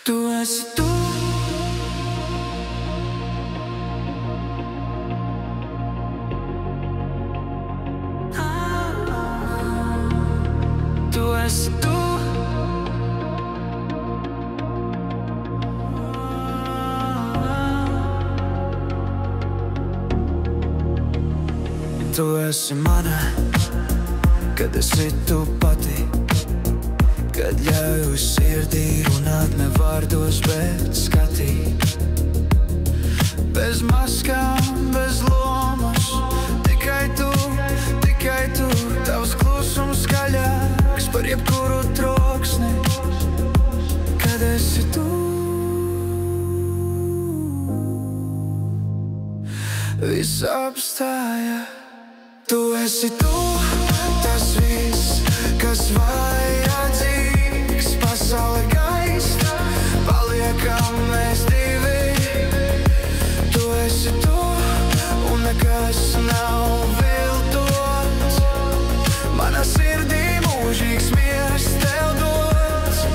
Tu esi tu. Tu esi tu. Tu esi mana, kad esi tu pati, kad ļauj sirdī runāt ne vārdos, bet skatīt. Bez maskām, bez lomas, tikai tu, tavs klusums skaļāks par jebkuru troksni, kad esi tu. Viss apstāja. Tu esi tu, tas viss, kas vajadzīgs. Pasaule gaista, paliekam mēs divi. Tu esi tu, un nekas nav viltots. Mana sirdī mūžīgs miers tev dots.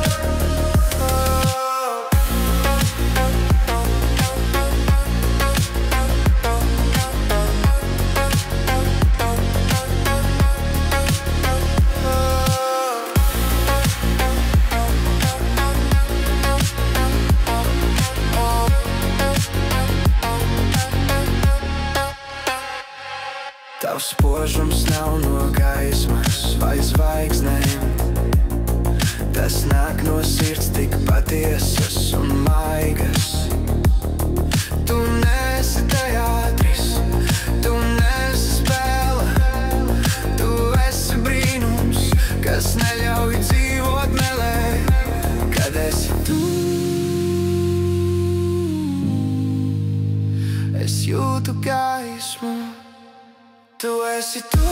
Tavs spožums nav no gaismas vai zvaigznēm. Tas nāk no sirds tik patiesas un maigas. Tu neesi teātris, tu neesi spēle. Tu esi brīnums, kas neļauj dzīvot melē. Kad esi tu, es jūtu gaismu. Tu esi tu.